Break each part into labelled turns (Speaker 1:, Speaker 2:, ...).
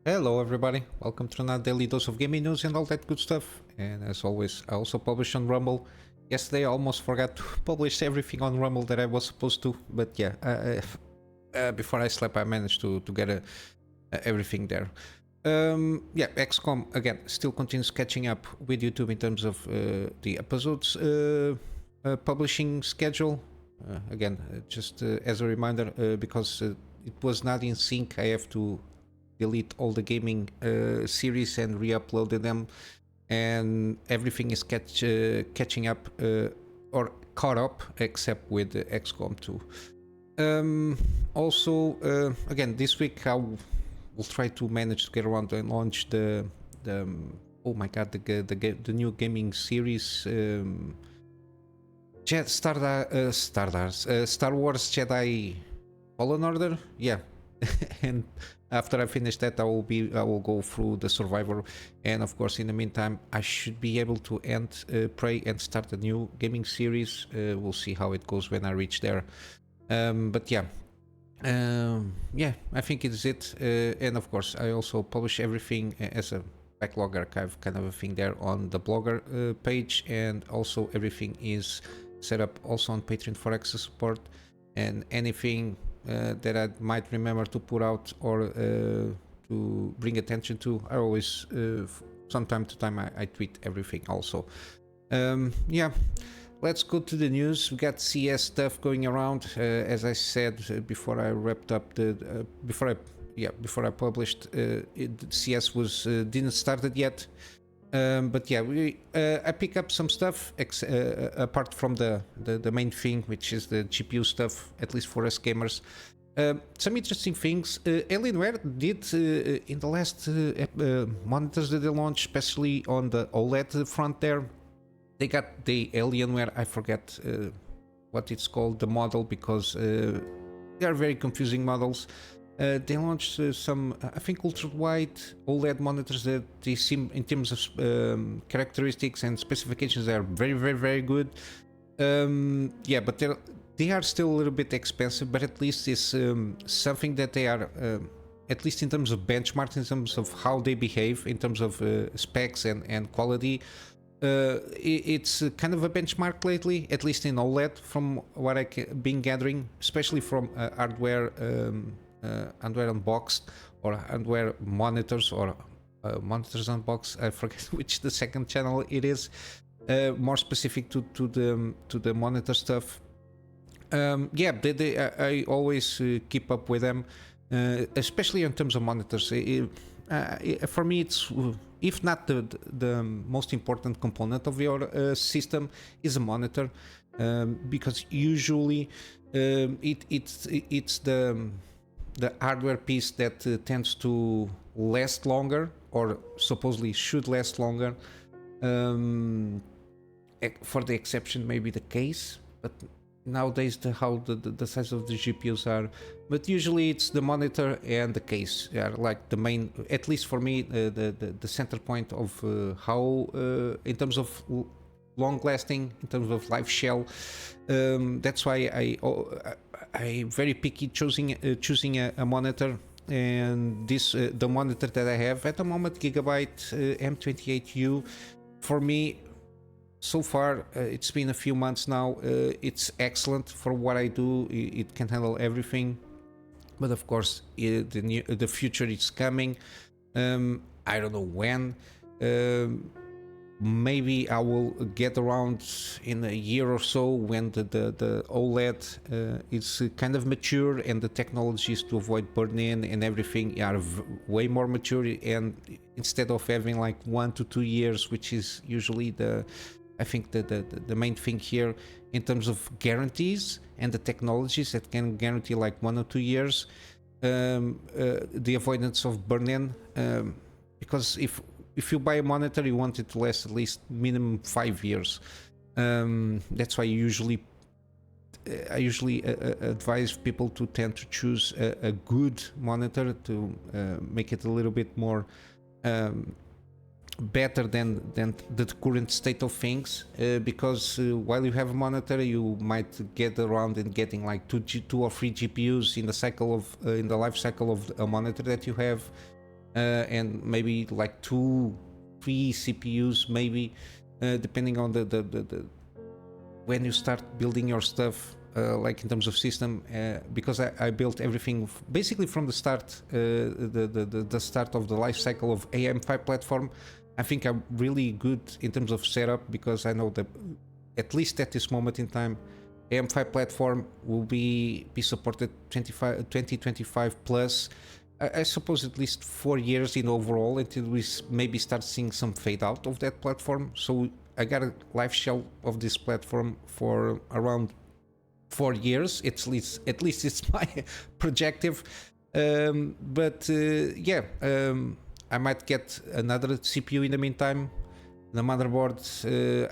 Speaker 1: Hello everybody, welcome to another daily dose of gaming news and all that good stuff. And as always, I also publish on Rumble. Yesterday I almost forgot to publish everything on Rumble that I was supposed to, but yeah, before I slept I managed to get everything there. Yeah, XCOM again still continues catching up with YouTube in terms of the episodes publishing schedule. Just as a reminder, because it was not in sync, I have to delete all the gaming series and re-uploaded them, and everything is catching up or caught up except with XCOM 2. Again, this week I will try to manage to get around and launch the oh my god, the new gaming series, Star Wars Jedi Fallen Order. Yeah. And after I finish that, I will go through the Survivor, and of course in the meantime I should be able to end Prey and start a new gaming series. We'll see how it goes when I reach there. But yeah, I think it's it. And of course I also publish everything as a backlog archive kind of a thing there on the blogger page, and also everything is set up also on Patreon for access support, and anything that I might remember to put out or to bring attention to, I always from time to time I tweet everything also. Yeah, let's go to the news. We got CS stuff going around. As I said before I wrapped up the before I published, CS was didn't started yet. But yeah, I pick up some stuff apart from the main thing, which is the GPU stuff, at least for us gamers. Some interesting things. Alienware did in the last monitors that they launched, especially on the OLED front there. They got the Alienware, I forget what it's called, the model, because they are very confusing models. They launched some, I think, ultra-wide OLED monitors that they seem, in terms of characteristics and specifications, they are very good. Yeah, but they are still a little bit expensive, but at least it's something that they are, at least in terms of benchmarks, in terms of how they behave, in terms of specs and quality. It's kind of a benchmark lately, at least in OLED, from what I've been gathering, especially from hardware unboxed, or hardware monitors, or monitors unboxed. I forget which the second channel it is. More specific to the monitor stuff. Yeah, I always keep up with them, especially in terms of monitors. For me, it's, if not the most important component of your system, is a monitor, because usually it's the hardware piece that tends to last longer, or supposedly should last longer. For the exception maybe the case, but nowadays how the size of the GPUs are, but usually it's the monitor and the case are like the main, at least for me, the center point of how in terms of long lasting, in terms of life shell. That's why I'm very picky choosing a monitor, and this the monitor that I have at the moment, Gigabyte M28U, for me so far, it's been a few months now, it's excellent for what I do. It can handle everything, but of course the future is coming. I don't know when. Maybe I will get around in a year or so, when the OLED is kind of mature, and the technologies to avoid burn-in and everything are way more mature, and instead of having like 1 to 2 years, which is usually I think the main thing here in terms of guarantees, and the technologies that can guarantee like 1 or 2 years, the avoidance of burn-in, because if you buy a monitor, you want it to last at least minimum 5 years. That's why I usually advise people to tend to choose a good monitor to make it a little bit more better than the current state of things, because while you have a monitor, you might get around and getting like two or three GPUs in the life cycle of a monitor that you have, and maybe like 2-3 CPUs, maybe, depending on the when you start building your stuff, like in terms of system, because I built everything basically from the start, the start of the life cycle of AM5 platform. I think I'm really good in terms of setup, because I know that at least at this moment in time, AM5 platform will be supported 2025 plus. I suppose at least 4 years in overall, until we maybe start seeing some fade out of that platform. So I got a life shelf of this platform for around 4 years. At least it's my projective. Yeah, I might get another CPU in the meantime. The motherboard,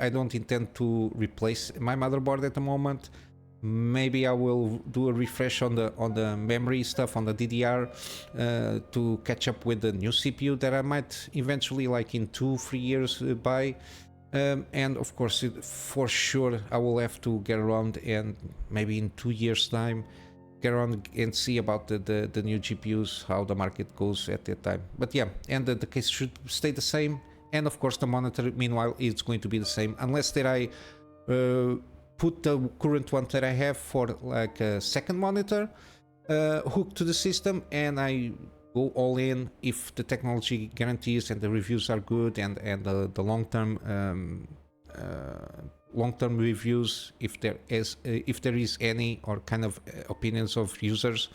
Speaker 1: I don't intend to replace my motherboard at the moment. Maybe I will do a refresh on the memory stuff, on the DDR, to catch up with the new CPU that I might eventually, like in 2-3 years, buy. And of course, for sure, I will have to get around, and maybe in 2 years' time, get around and see about the new GPUs, how the market goes at that time. But yeah, and the case should stay the same. And of course, the monitor, meanwhile, is going to be the same, unless that I put the current one that I have for like a second monitor hooked to the system, and I go all in if the technology guarantees and the reviews are good, and the long-term reviews, if there is any, or kind of opinions of users.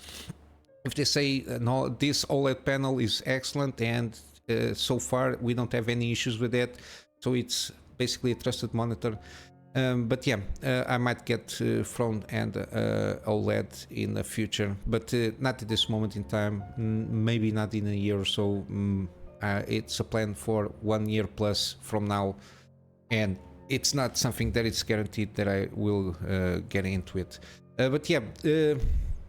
Speaker 1: If they say no, this OLED panel is excellent, and so far we don't have any issues with it, so it's basically a trusted monitor. But yeah, I might get front end OLED in the future, but not at this moment in time. Maybe not in a year or so. It's a plan for 1 year plus from now, and it's not something that it's guaranteed that I will get into it. But yeah,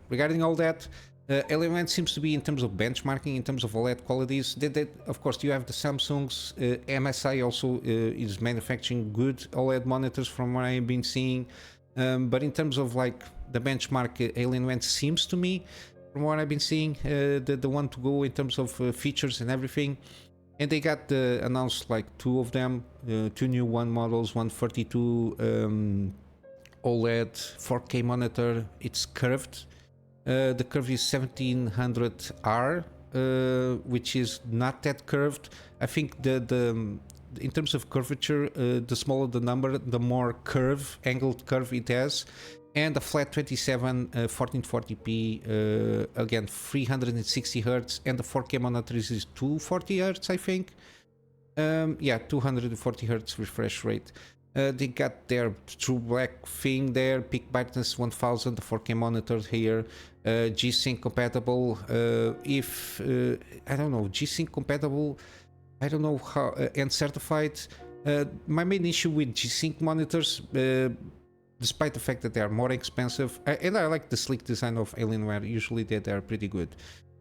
Speaker 1: regarding all that, Alienware seems to be, in terms of benchmarking, in terms of OLED qualities, that of course you have the Samsungs. MSI also is manufacturing good OLED monitors from what I've been seeing, but in terms of like the benchmark, Alienware seems to me, from what I've been seeing, the one to go in terms of features and everything. And they got announced like 2 of them, 2 new one models, 142 OLED 4K monitor. It's curved. The curve is 1700R, which is not that curved. I think in terms of curvature, the smaller the number, the more angled curve it has. And a flat 27 1440p, again 360 Hz, and the 4K monitor is 240 Hz, I think. Yeah, 240 Hz refresh rate. They got their true black thing there, peak brightness 1000, the 4K monitor here, G-Sync compatible. I don't know, G-Sync compatible, I don't know how, and certified. My main issue with G-Sync monitors, despite the fact that they are more expensive, and I like the sleek design of Alienware, usually they're pretty good.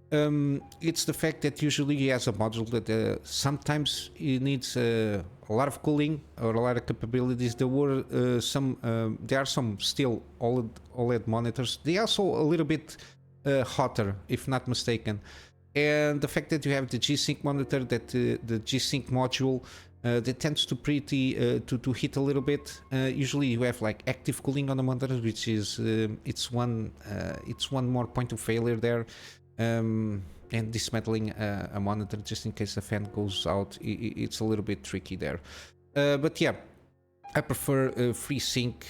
Speaker 1: It's the fact that usually he has a module that sometimes it needs a lot of cooling or a lot of capabilities. There are some still OLED monitors. They are also a little bit hotter, if not mistaken. And the fact that you have the G-Sync monitor, that the G-Sync module, that tends to to hit a little bit. Usually you have like active cooling on the monitor, which is it's one more point of failure there. And dismantling a monitor just in case the fan goes out, it's a little bit tricky there. But yeah, I prefer FreeSync.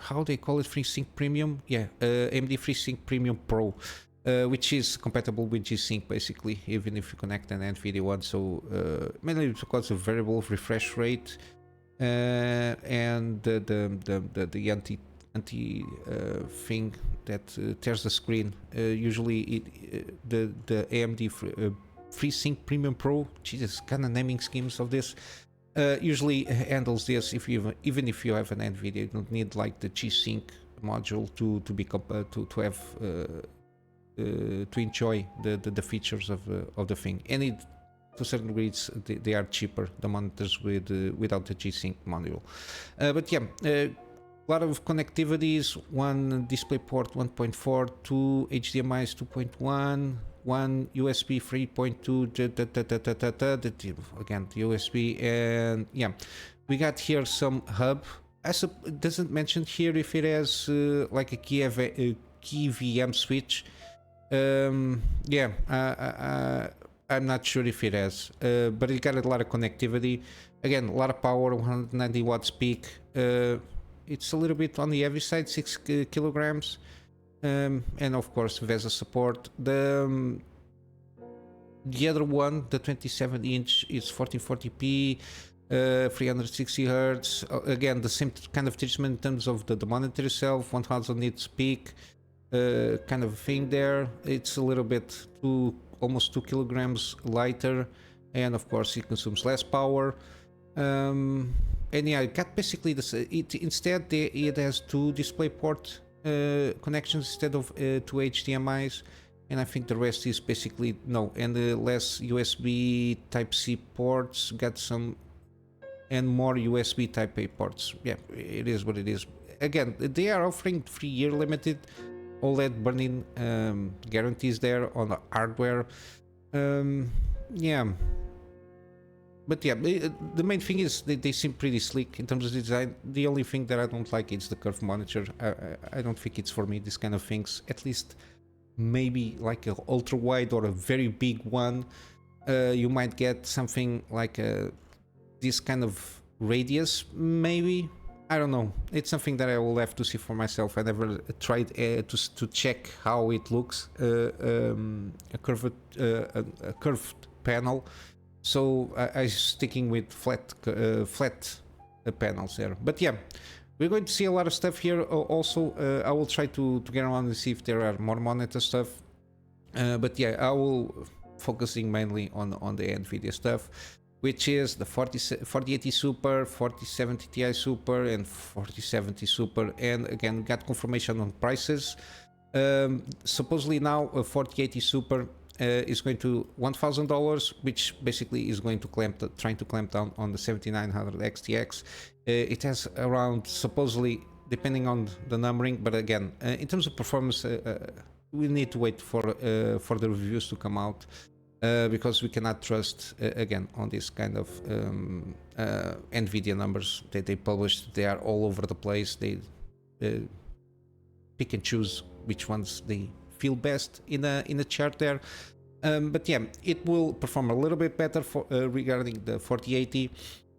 Speaker 1: How they call it? FreeSync Premium? Yeah, AMD FreeSync Premium Pro, which is compatible with G-Sync basically, even if you connect an NVIDIA one. So mainly because of variable refresh rate and the anti thing that tears the screen. Usually the AMD FreeSync Premium Pro, Jesus, kind of naming schemes of this, usually handles this. Even if you have an NVIDIA, you don't need like the G-Sync module to enjoy the features of the thing. And to a certain degree, they are cheaper, the monitors without the G-Sync module. But yeah, a lot of connectivities, one DisplayPort 1.4, 2 HDMI's 2.1, one USB 3.2, again USB, and yeah, we got here some hub. It doesn't mention here if it has like a key VM switch. Yeah, I'm not sure if it has, but it got a lot of connectivity. Again, a lot of power, 190 watts peak. It's a little bit on the heavy side, 6 kilograms. And of course, VESA support. The other one, the 27-inch, is 1440p, 360 hertz. Again, the same kind of treatment in terms of the monitor itself, 1000 nits peak, kind of thing there. It's a little bit almost 2 kilograms lighter, and of course, it consumes less power. And yeah, it got basically this. Instead, it has 2 DisplayPort connections instead of 2 HDMIs, and I think the rest is basically no, and less USB Type-C ports, got some, and more USB Type-A ports. Yeah, it is what it is. Again, they are offering 3-year limited OLED burn-in guarantees there on the hardware. Yeah. But yeah, the main thing is they seem pretty sleek in terms of design. The only thing that I don't like is the curved monitor. I don't think it's for me, these kind of things. At least maybe like a ultra wide or a very big one. You might get something like this kind of radius, maybe. I don't know. It's something that I will have to see for myself. I never tried to check how it looks. A curved panel. So I'm sticking with flat panels there. But yeah, we're going to see a lot of stuff here. Also, I will try to get around and see if there are more monitor stuff. But yeah, I will focusing mainly on the NVIDIA stuff, which is the 4080 Super, 4070 Ti Super, and 4070 Super. And again, got confirmation on prices. Supposedly now a 4080 Super is going to $1,000, which basically is going to trying to clamp down on the 7900 XTX. It has around, supposedly, depending on the numbering, but again, in terms of performance, we need to wait for the reviews to come out, because we cannot trust again on this kind of NVIDIA numbers that they published. They are all over the place. They pick and choose which ones they feel best in a chart there. But yeah, it will perform a little bit better for regarding the 4080.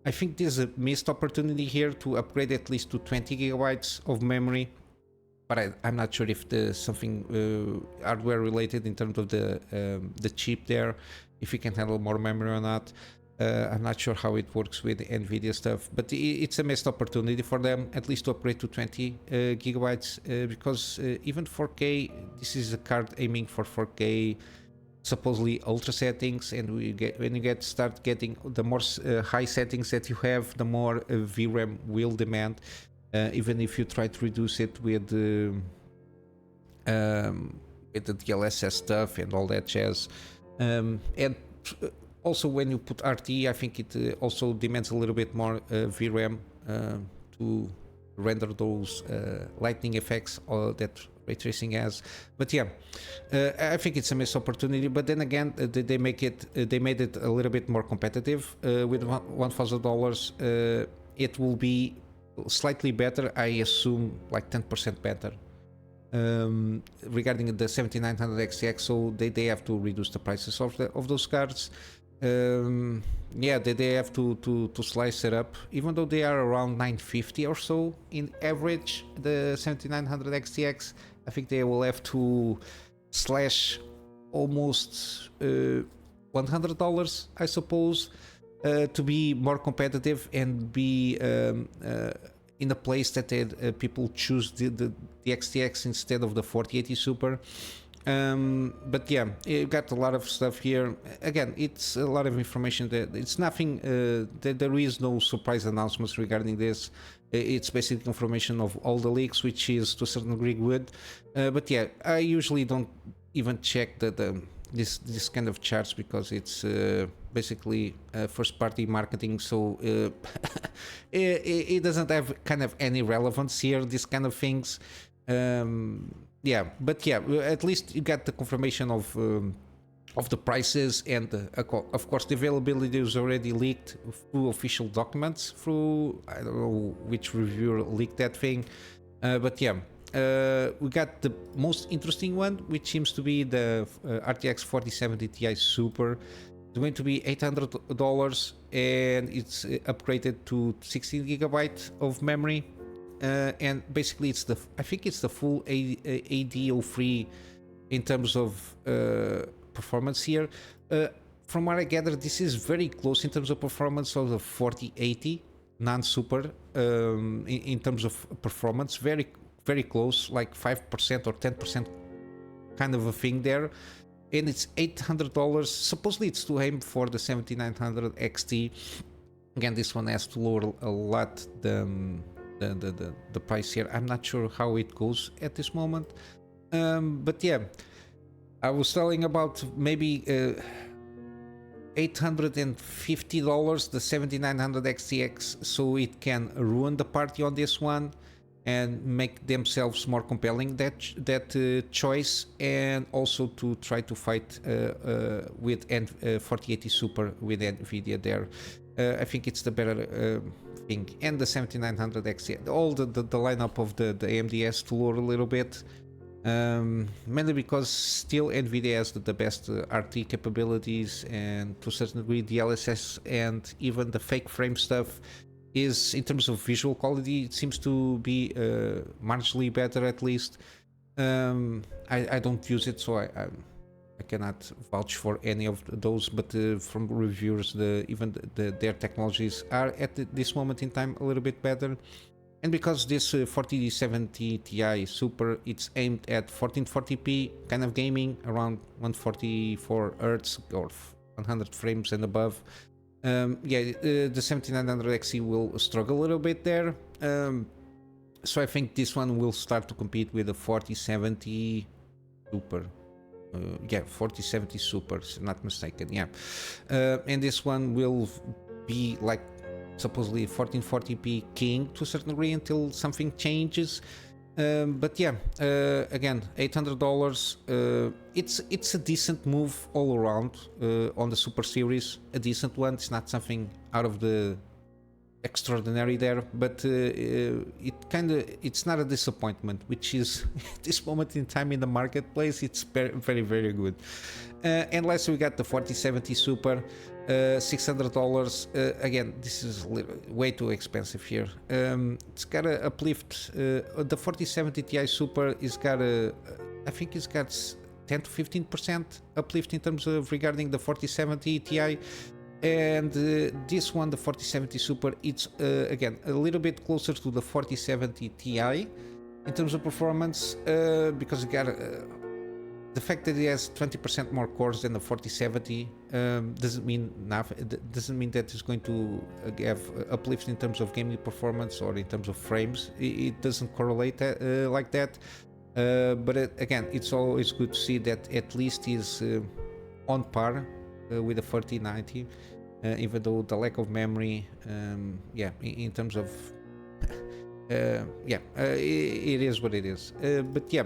Speaker 1: I think there's a missed opportunity here to upgrade at least to 20 gigabytes of memory, but I'm not sure if there's something hardware related in terms of the chip there, if it can handle more memory or not. I'm not sure how it works with the NVIDIA stuff, but it's a missed opportunity for them, at least to upgrade to 20 gigabytes, because even 4K, this is a card aiming for 4K, supposedly ultra settings, and when you start getting the more high settings that you have, the more VRAM will demand, even if you try to reduce it with the DLSS stuff and all that jazz. And also, when you put RT, I think it also demands a little bit more VRAM to render those lightning effects that ray tracing has. But yeah, I think it's a missed opportunity. But then again, they made it a little bit more competitive with $1,000. It will be slightly better, I assume, like 10% better. Regarding the 7900 XTX, so they have to reduce the prices of those cards. Yeah, they have to slice it up, even though they are around 950 or so in average. The 7900 XTX, I think they will have to slash almost $100, I suppose, to be more competitive and be in a place that people choose the XTX instead of the 4080 Super. But yeah, you got a lot of stuff here. Again, it's a lot of information. That it's nothing. There is no surprise announcements regarding this. It's basically confirmation of all the leaks, which is to a certain degree good. But yeah, I usually don't even check this kind of charts, because it's basically first-party marketing. So it doesn't have kind of any relevance here. These kind of things. Yeah, but yeah, at least you got the confirmation of of the prices, and of course the availability is already leaked through official documents, through I don't know which reviewer leaked that thing, but yeah, we got the most interesting one, which seems to be the RTX 4070 Ti Super. It's going to be $800, and it's upgraded to 16 gigabyte of memory, and basically it's the, I think it's the full ADO3 in terms of performance here. From what I gather, this is very close in terms of performance of the 4080 non-super, in terms of performance, very close, like 5% or 10% kind of a thing there. And it's $800. Supposedly it's to aim for the 7900 XT. Again, this one has to lower a lot the price here. I'm not sure how it goes at this moment, but yeah, I was telling about maybe $850 the 7900 XTX, so it can ruin the party on this one and make themselves more compelling, that choice, and also to try to fight with 4080 Super with Nvidia there. I think it's the better thing. And the 7900 XT, all the lineup of the AMD has to lower a little bit, mainly because still Nvidia has the best RT capabilities, and to a certain degree the LSS and even the fake frame stuff is, in terms of visual quality, it seems to be marginally better, at least. I don't use it, so I cannot vouch for any of those, but from reviewers, their technologies are at this moment in time a little bit better. And because this 4070 Ti Super, it's aimed at 1440p kind of gaming, around 144 Hz or 100 frames and above. The 7900 XE will struggle a little bit there. So I think this one will start to compete with the 4070 Super. 4070 Super, if I'm not mistaken. Yeah, and this one will be like supposedly 1440p king to a certain degree until something changes. But yeah, again, $800. It's a decent move all around on the Super Series. A decent one. It's not something out of the extraordinary there, but it's not a disappointment, which is at this moment in time in the marketplace, it's very good. And last we got the 4070 Super, $600. Again, this is way too expensive here. It's got a uplift. The 4070 Ti Super is got I think it's got 10 to 15% uplift in terms of regarding the 4070 Ti. And this one, the 4070 Super, it's again a little bit closer to the 4070 Ti in terms of performance, because it got the fact that it has 20% more cores than the 4070 doesn't mean that it's going to have uplift in terms of gaming performance or in terms of frames. It doesn't correlate like that. But again, it's always good to see that at least is on par with the 4090, even though the lack of memory, in terms of it is what it is. But yeah,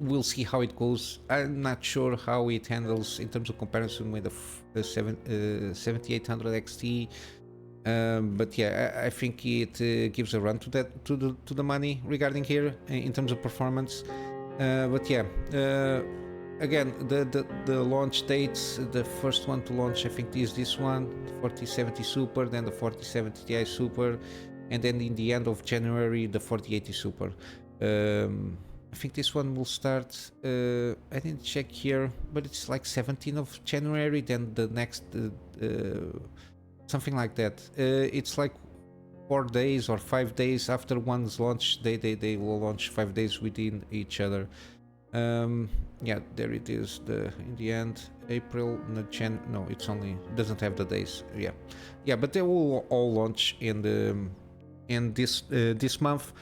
Speaker 1: we'll see how it goes. I'm not sure how it handles in terms of comparison with the 7800 XT. But yeah, I think it gives a run to that, to the money regarding here in terms of performance. But yeah, again, the launch dates, the first one to launch I think is this one, the 4070 Super, then the 4070 Ti Super, and then in the end of January the 4080 Super. I think this one will start, I didn't check here, but it's like 17th of January, then the next, something like that. It's like 4 days or 5 days after one's launch, they will launch 5 days within each other. Yeah, there it is, in the end, April, no, it's only, doesn't have the days. Yeah, but they will all launch in this month.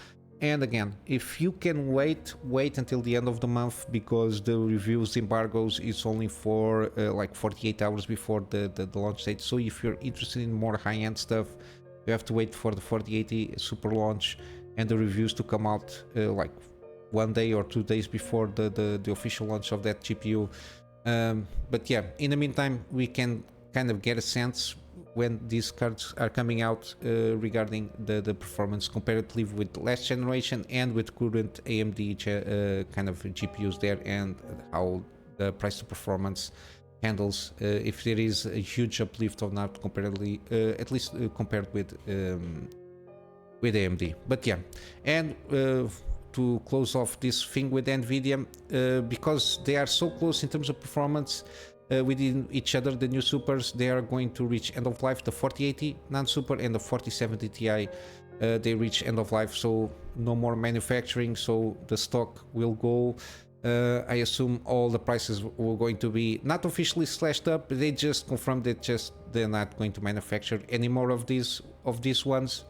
Speaker 1: And again, if you can wait until the end of the month, because the reviews embargoes is only for like 48 hours before the launch date. So if you're interested in more high-end stuff, you have to wait for the 4080 Super launch and the reviews to come out like 1 day or 2 days before the official launch of that GPU. But yeah, in the meantime, we can kind of get a sense when these cards are coming out regarding the performance comparatively with last generation and with current AMD kind of GPUs there, and how the price to performance handles, if there is a huge uplift or not comparatively, at least compared with AMD. But yeah, and to close off this thing with Nvidia, because they are so close in terms of performance within each other, the new supers, they are going to reach end of life. The 4080 non-super and the 4070 Ti, they reach end of life, so no more manufacturing, so the stock will go. I assume all the prices were going to be not officially slashed up. They just confirmed that they're not going to manufacture any more of these ones.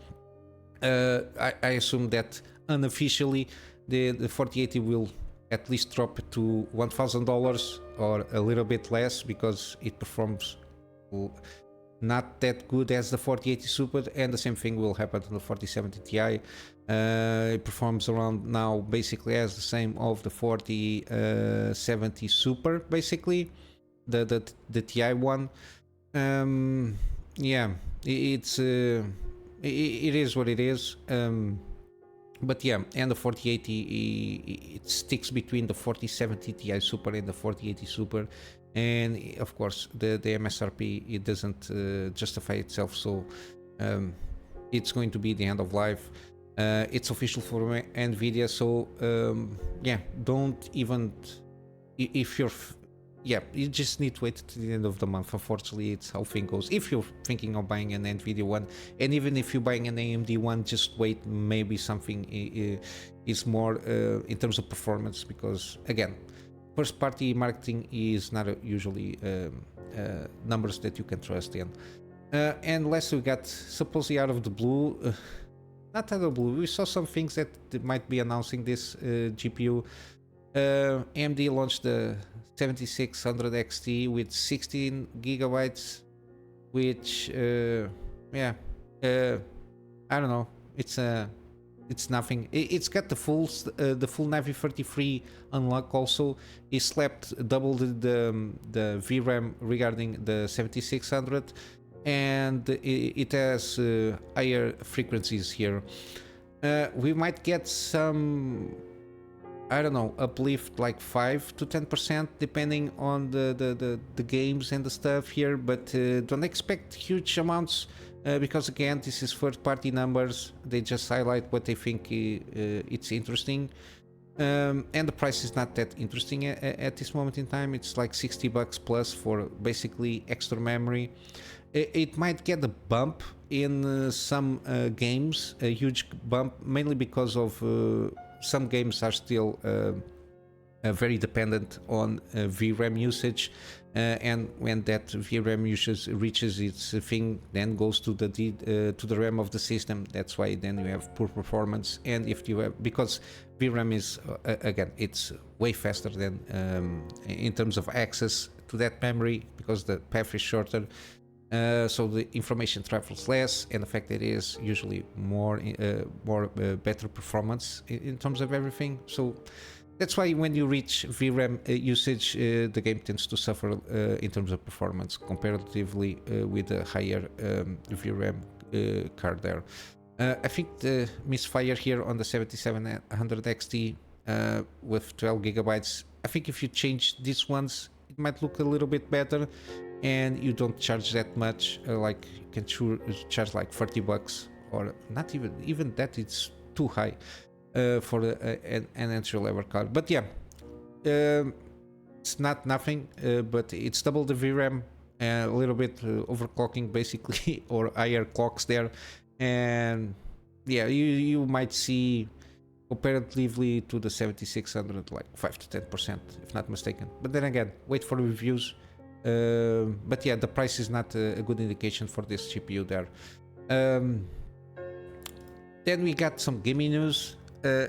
Speaker 1: I assume that unofficially the 4080 will at least drop to $1,000 or a little bit less, because it performs not that good as the 4080 Super, and the same thing will happen to the 4070 Ti. It performs around now basically as the same of the 4070 Super, basically the Ti one. Yeah, it is what it is. But yeah, and the 4080, it sticks between the 4070 Ti Super and the 4080 Super, and of course the MSRP, it doesn't justify itself, so it's going to be the end of life. It's official for Nvidia, so yeah, don't even, if you're you just need to wait to the end of the month. Unfortunately, it's how things goes. If you're thinking of buying an Nvidia one, and even if you're buying an AMD one, just wait. Maybe something is more in terms of performance, because again, first party marketing is not usually numbers that you can trust in. And last, we got supposedly out of the blue, not out of the blue, we saw some things that they might be announcing this GPU. AMD launched the 7600 XT with 16 gigabytes, which I don't know, it's nothing. It's got the full Navi 33 unlock also. It slapped double the VRAM regarding the 7600, and it has higher frequencies here. We might get some, I don't know, uplift like 5 to 10% depending on the games and the stuff here, but don't expect huge amounts, because again, this is third party numbers. They just highlight what they think it's interesting, and the price is not that interesting at this moment in time. It's like $60 plus for basically extra memory. It might get a bump in some games, a huge bump, mainly because of some games are still very dependent on VRAM usage, and when that VRAM usage reaches its thing, then goes to the RAM of the system. That's why then you have poor performance. And if you have, because VRAM is again, it's way faster than in terms of access to that memory, because the path is shorter. So the information travels less, and the fact that it is usually more better performance in terms of everything. So that's why when you reach VRAM usage, the game tends to suffer in terms of performance comparatively with a higher VRAM card there. I think the misfire here on the 7700 XT with 12 gigabytes, I think if you change these ones, it might look a little bit better, and you don't charge that much. Like you can charge like $30, or not even that. It's too high for an entry level card. But yeah, it's not nothing, but it's double the VRAM, a little bit overclocking basically, or higher clocks there, and yeah, you might see comparatively to the 7600 like 5 to 10%, if not mistaken. But then again, wait for reviews. But yeah, the price is not a good indication for this GPU there. Then we got some gaming news,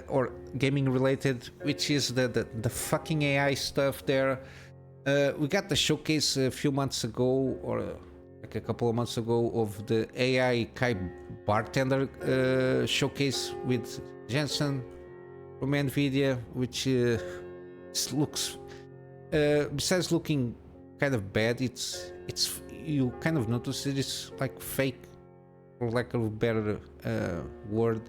Speaker 1: or gaming related, which is the fucking AI stuff there. We got the showcase a few months ago, or like a couple of months ago, of the AI Kai bartender showcase with Jensen from Nvidia, which looks besides looking kind of bad, it's you kind of notice it is like fake, for lack of a better word.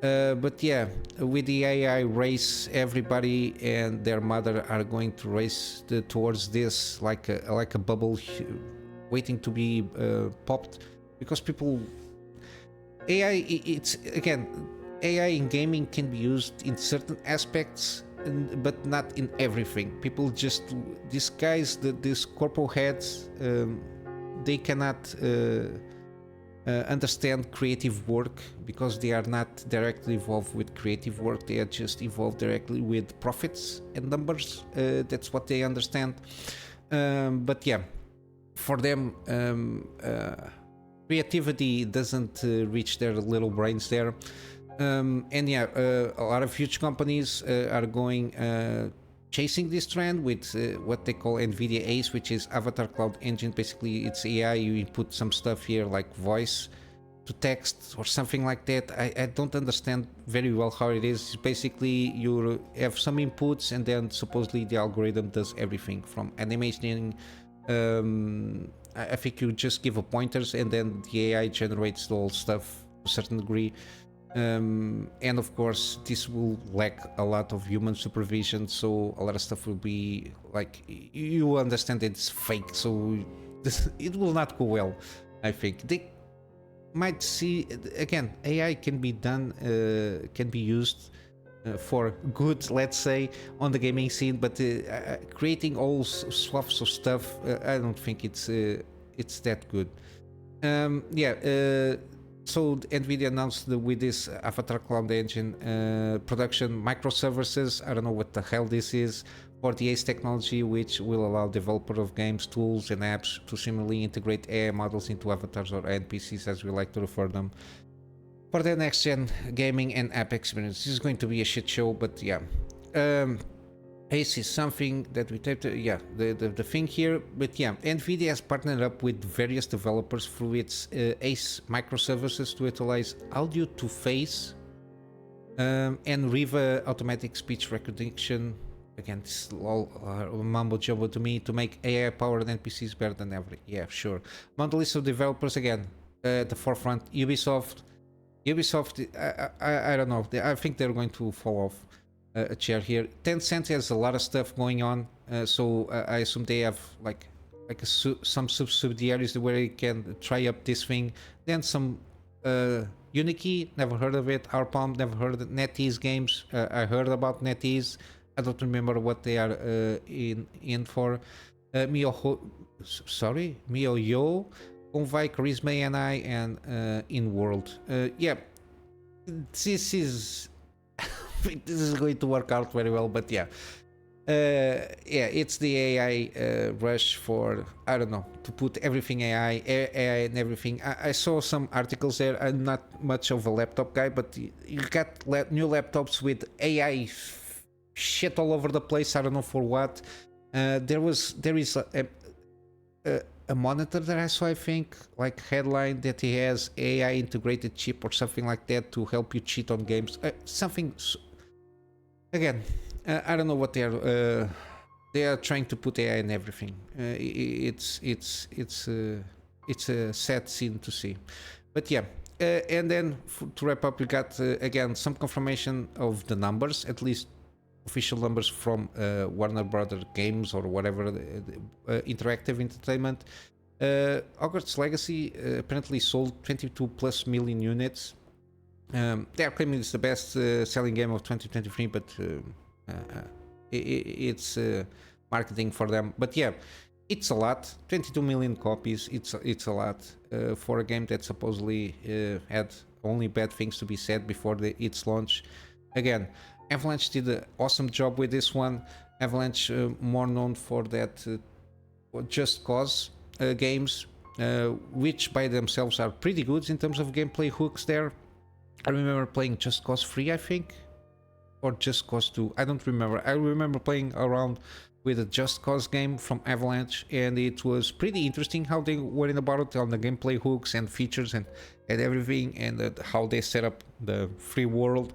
Speaker 1: But yeah, with the AI race, everybody and their mother are going to race towards this like a bubble waiting to be popped, because people AI, it's again, AI in gaming can be used in certain aspects, but not in everything. People just, these guys, these corporal heads, they cannot understand creative work because they are not directly involved with creative work. They are just involved directly with profits and numbers. That's what they understand. But yeah, for them, creativity doesn't reach their little brains there. And yeah, a lot of huge companies are going chasing this trend with what they call NVIDIA ACE, which is Avatar Cloud Engine. Basically, it's AI. You input some stuff here like voice to text or something like that. I don't understand very well how it is. Basically, you have some inputs and then supposedly the algorithm does everything from animation. I think you just give a pointers and then the AI generates the whole stuff to a certain degree. And of course this will lack a lot of human supervision, so a lot of stuff will be like, you understand it's fake, so it will not go well. I think they might see, again, AI can be done, can be used for good, let's say, on the gaming scene, but creating all swaths of stuff, I don't think it's that good. So NVIDIA announced with this Avatar Cloud Engine production microservices, I don't know what the hell this is, for the ACE technology, which will allow developer of games, tools and apps to seamlessly integrate AI models into avatars or NPCs, as we like to refer them, for the next gen gaming and app experience. This is going to be a shit show, but yeah. ACE is something that we take to, yeah, the thing here. But yeah, NVIDIA has partnered up with various developers through its ACE microservices to utilize audio to face and Riva automatic speech recognition. Again, this is all mumbo jumbo to me, to make AI powered NPCs better than ever. Yeah, sure. Monolith of developers again at the forefront. Ubisoft, I don't know. I think they're going to fall off a chair here. Tencent has a lot of stuff going on, so I assume they have like some subsidiaries where you can try up this thing. Then some Uniki, never heard of it. Arpalm, never heard of it. NetEase Games, I heard about NetEase. I don't remember what they are in for. MioYo, Convai, Charisma AI, and InWorld. Yeah, this is this is going to work out very well, but yeah. Yeah, it's the AI rush for, I don't know, to put everything AI and everything. I saw some articles there. I'm not much of a laptop guy, but you got new laptops with AI shit all over the place. I don't know for what. There is a monitor that I saw, I think, like headline that he has AI integrated chip or something like that to help you cheat on games. Something. Again, I don't know what they are trying to put AI in everything. It's a sad scene to see, but yeah. And then to wrap up, we got again some confirmation of the numbers, at least official numbers from Warner Brothers Games or whatever, Interactive Entertainment. Hogwarts Legacy apparently sold 22 plus million units. They are claiming it's the best selling game of 2023, but it's marketing for them. But yeah, it's a lot. 22 million copies. It's a lot for a game that supposedly had only bad things to be said before its launch. Again, Avalanche did an awesome job with this one. Avalanche, more known for that Just Cause games, which by themselves are pretty good in terms of gameplay hooks there. I remember playing Just Cause 3, I think, or Just Cause 2. I don't remember. I remember playing around with a Just Cause game from Avalanche, and it was pretty interesting how they went about it on the gameplay hooks and features and everything, and how they set up the free world.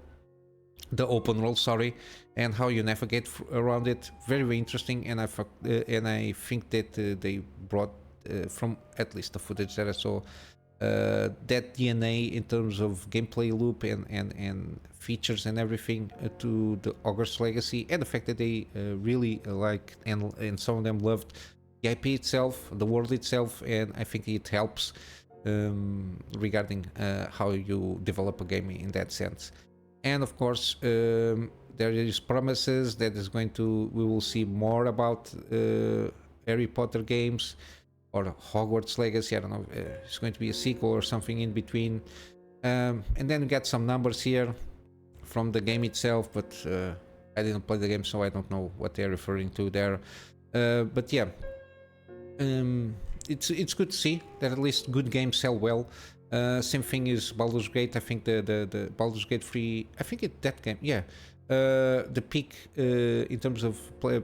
Speaker 1: the open world, sorry, and how you navigate around it. Very, very interesting, and I think that they brought from at least the footage that I saw, that DNA in terms of gameplay loop and features and everything to the Hogwarts Legacy, and the fact that they really like and some of them loved the IP itself, the world itself, and I think it helps regarding how you develop a game in that sense. And of course, there is promises that we will see more about Harry Potter games or Hogwarts Legacy. I don't know, it's going to be a sequel or something in between. And then we got some numbers here from the game itself, but I didn't play the game, so I don't know what they're referring to there. But yeah, it's good to see that at least good games sell well. Same thing is Baldur's Gate. I think the Baldur's Gate 3, I think that game, yeah. The peak in terms of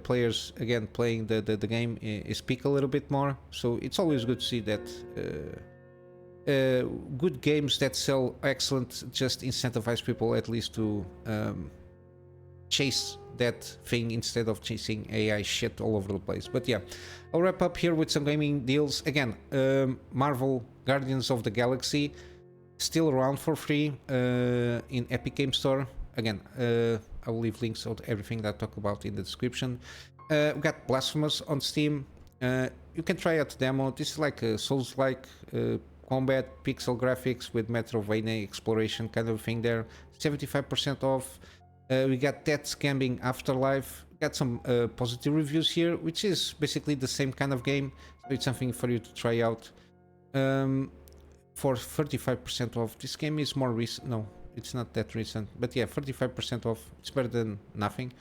Speaker 1: players again playing the game is peak a little bit more, so it's always good to see that good games that sell excellent just incentivize people at least to chase that thing instead of chasing AI shit all over the place. But yeah, I'll wrap up here with some gaming deals. Again, Marvel Guardians of the Galaxy still around for free in Epic Game Store. Again, I will leave links to everything that I talk about in the description. We got Blasphemous on Steam. You can try out the demo. This is like a Souls-like combat, pixel graphics with Metroidvania exploration kind of thing there. 75% off. We got Death Scamming Afterlife. Got some positive reviews here, which is basically the same kind of game. So it's something for you to try out. For 35% off. This game is more recent. No, it's not that recent, but yeah, 35% off. It's better than nothing.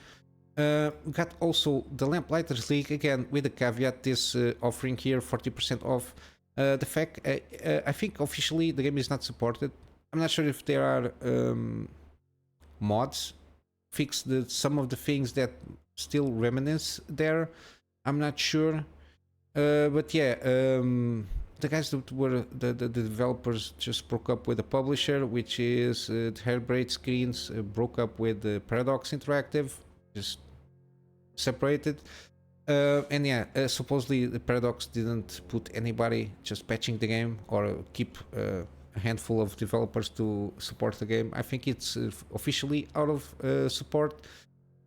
Speaker 1: We got also the Lamplighters League, again with a caveat, this offering here 40% off. The fact I think officially the game is not supported. I'm not sure if there are mods fix some of the things that still reminisce there. I'm not sure, but yeah, the guys that were the developers just broke up with the publisher, which is Hairbraid Screens broke up with Paradox Interactive, just separated. And yeah, supposedly the Paradox didn't put anybody just patching the game or keep a handful of developers to support the game. I think it's officially out of support.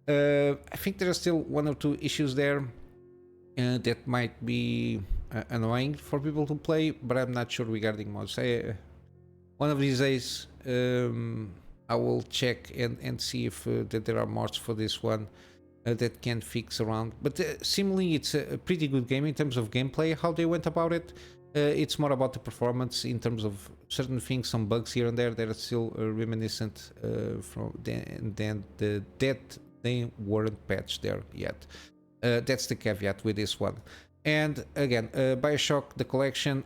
Speaker 1: I think there are still one or two issues there that might be annoying for people to play, but I'm not sure regarding mods. One of these days I will check and see if that there are mods for this one that can fix around. But seemingly it's a pretty good game in terms of gameplay, how they went about it. It's more about the performance in terms of certain things, some bugs here and there that are still reminiscent from that they weren't patched there yet. That's the caveat with this one. And again, Bioshock, the collection,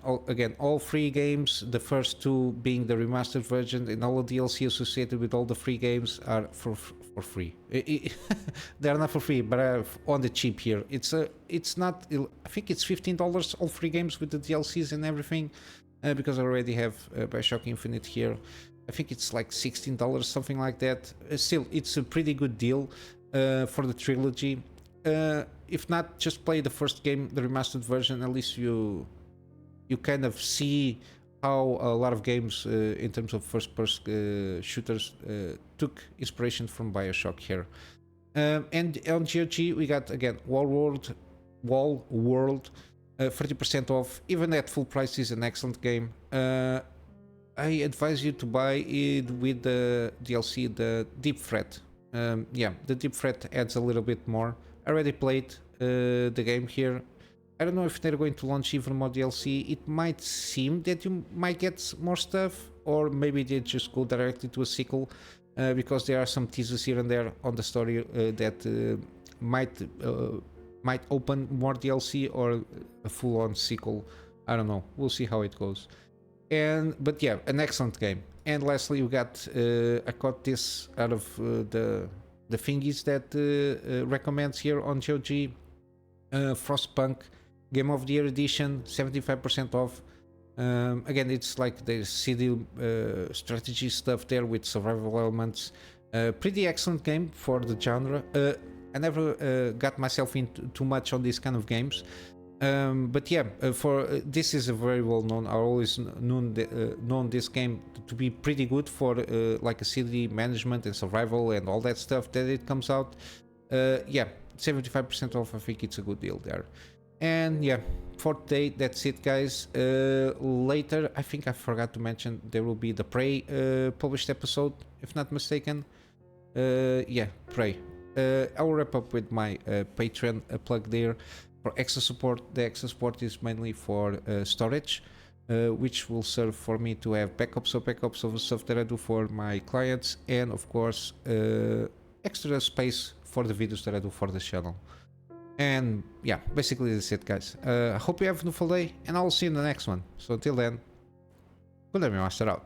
Speaker 1: all free games, the first two being the remastered version, and all the DLC associated with all the free games are for free. They are not for free, but on the cheap here. It's not, I think it's $15 all free games with the DLCs and everything, because I already have Bioshock Infinite here. I think it's like $16, something like that. Still, it's a pretty good deal for the trilogy. If not, just play the first game, the remastered version. At least you kind of see how a lot of games in terms of first-person shooters took inspiration from Bioshock here. And on GOG we got again wallworld, 30% off. Even at full price is an excellent game. I advise you to buy it with the DLC, the Deep Threat. Yeah, the Deep Threat adds a little bit more. I already played the game here. I don't know if they're going to launch even more DLC. It might seem that you might get more stuff, or maybe they just go directly to a sequel, because there are some teasers here and there on the story that might open more DLC or a full-on sequel. I don't know. We'll see how it goes. But yeah, an excellent game. And lastly, we got I got this out of the thingies that recommends here on GOG. Frostpunk Game of the Year Edition, 75% off. Again, it's like the CD strategy stuff there with survival elements. Pretty excellent game for the genre. I never got myself into too much on these kind of games. But yeah, this is a very well known. I always known this game to be pretty good for like a city management and survival and all that stuff that it comes out. Yeah, 75% off. I think it's a good deal there. And yeah, for today that's it, guys. Later, I think I forgot to mention there will be the Prey published episode, if not mistaken. Yeah, Prey. I will wrap up with my Patreon plug there. For extra support, the extra support is mainly for storage, which will serve for me to have backups of the stuff that I do for my clients, and of course extra space for the videos that I do for the channel. And yeah, basically that's it, guys. I hope you have a wonderful day, and I'll see you in the next one. So until then, Kunamy Master out.